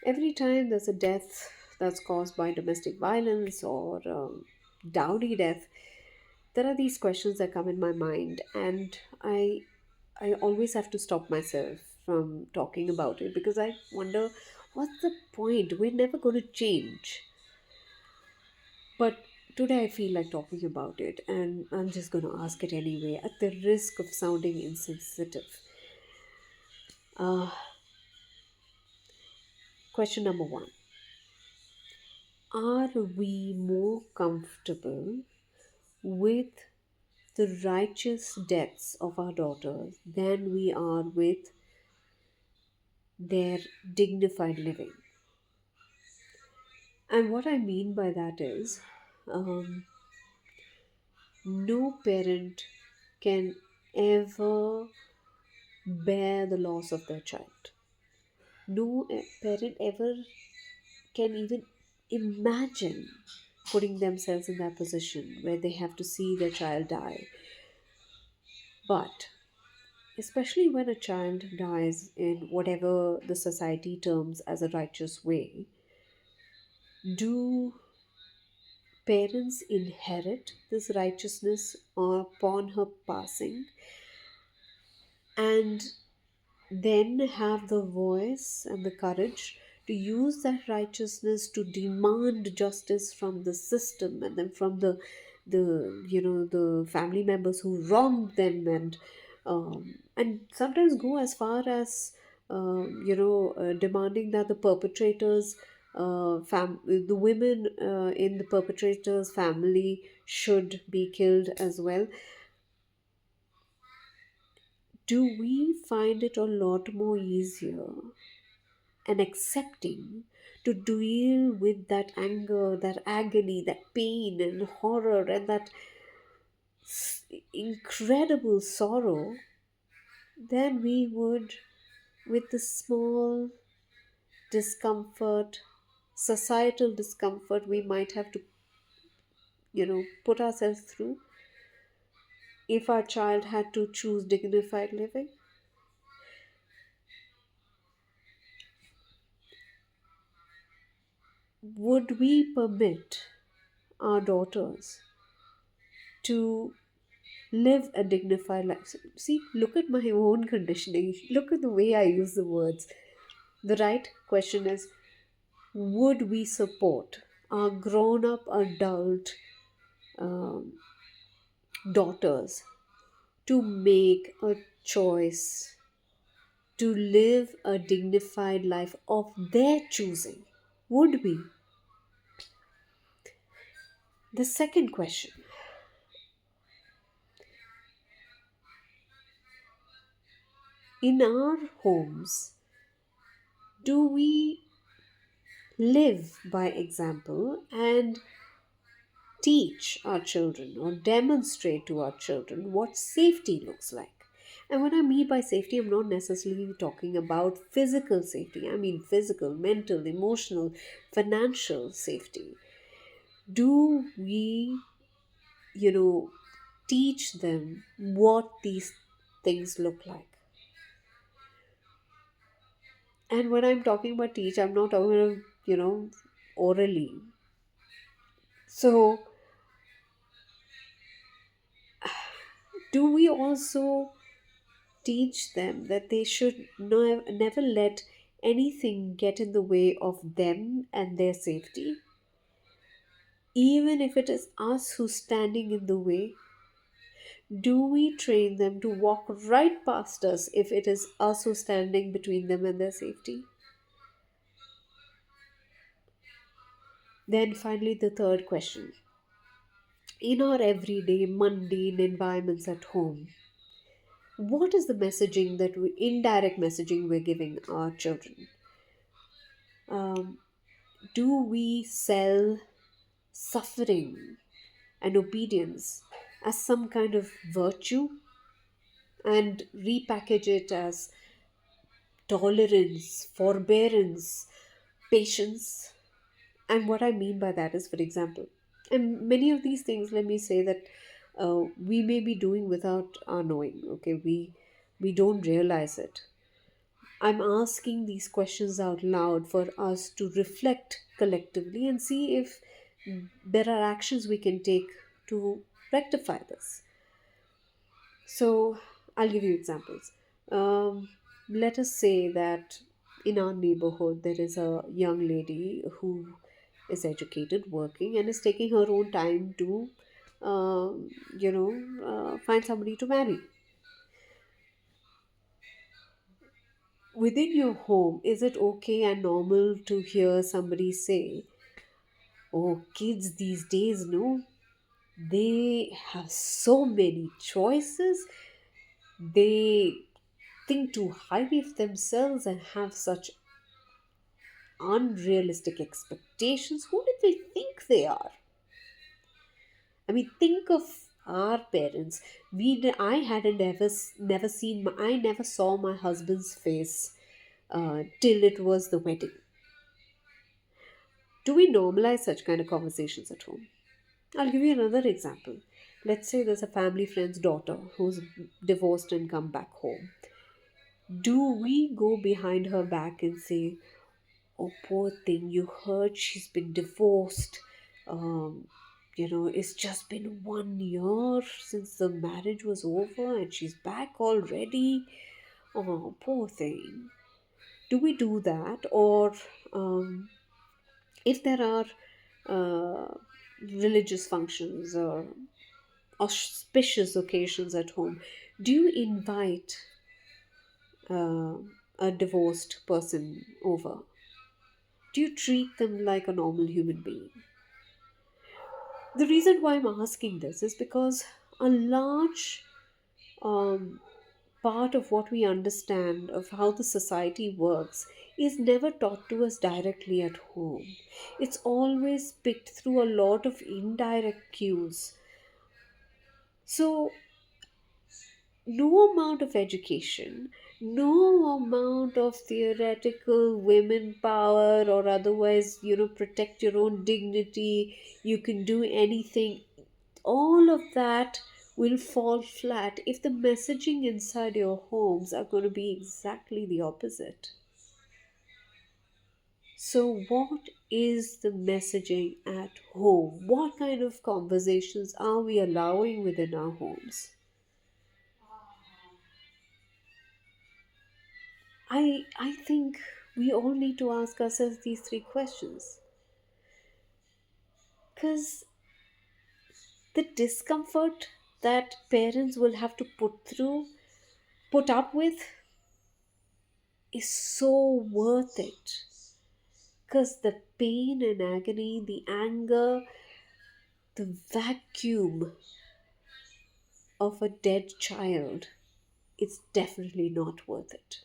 Every time there's a death that's caused by domestic violence or dowry death, there are these questions that come in my mind, and I always have to stop myself from talking about it because I wonder, what's the point? We're never going to change. But today I feel like talking about it, and I'm just going to ask it anyway, at the risk of sounding insensitive. Uh, Question number one: are we more comfortable with the righteous deaths of our daughters than we are with their dignified living? And what I mean by that is, um, no parent can ever bear the loss of their child. No parent ever can even imagine putting themselves in that position where they have to see their child die. But especially when a child dies in whatever the society terms as a righteous way, do parents inherit this righteousness upon her passing and then have the voice and the courage to use that righteousness to demand justice from the system and then from the family members who wronged them, and sometimes go as far as demanding that the perpetrators the women in the perpetrator's family should be killed as well. Do we find it a lot more easier and accepting to deal with that anger, that agony, that pain and horror, and that incredible sorrow than we would with the small discomfort, societal discomfort we might have to, put ourselves through if our child had to choose dignified living? Would we permit our daughters to live a dignified life? See, look at my own conditioning. Look at the way I use the words. The right question is, would we support our grown up adult um, daughters to make a choice to live a dignified life of their choosing? Would we? The second question: in our homes, do we live by example and teach our children or demonstrate to our children what safety looks like? And what I mean by safety, I'm not necessarily talking about physical safety. I mean physical, mental, emotional, financial safety. Do we, you know, teach them what these things look like? And when I'm talking about teach, I'm not talking about, orally. So, do we also teach them that they should never let anything get in the way of them and their safety, even if it is us who's standing in the way? Do we train them to walk right past us if it is us who's standing between them and their safety? Then, finally, the third question: in our everyday mundane environments at home, what is the messaging that indirect messaging we're giving our children? Um, do we sell suffering and obedience as some kind of virtue and repackage it as tolerance, forbearance, patience? And what I mean by that is, for example, and many of these things, let me say that we may be doing without our knowing. Okay, we don't realize it. I'm asking these questions out loud for us to reflect collectively and see if there are actions we can take to rectify this. So, I'll give you examples. Let us say that in our neighborhood there is a young lady who is educated, working, and is taking her own time to, find somebody to marry. Within your home, is it okay and normal to hear somebody say, "Oh, kids these days, no, they have so many choices, they think too highly of themselves and have such unrealistic expectations. Who did they think they are?" I mean, think of our parents. I hadn't never seen, I never saw my husband's face till it was the wedding. Do we normalize such kind of conversations at home? I'll give you another example. Let's say there's a family friend's daughter who's divorced and come back home. Do we go behind her back and say, "Oh, poor thing, you heard she's been divorced. It's just been 1 year since the marriage was over and she's back already. Oh, poor thing." Do we do that? Or if there are religious functions or auspicious occasions at home, do you invite uh, a divorced person over? Do you treat them like a normal human being? The reason why I'm asking this is because a large um, part of what we understand of how the society works is never taught to us directly at home. It's always picked through a lot of indirect cues. So, no amount of education, no amount of theoretical women power or otherwise, protect your own dignity, you can do anything, all of that will fall flat if the messaging inside your homes are going to be exactly the opposite. So, what is the messaging at home? What kind of conversations are we allowing within our homes? I think we all need to ask ourselves these three questions, because the discomfort that parents will have to put up with is so worth it. Because the pain and agony, the anger, the vacuum of a dead child, it's definitely not worth it.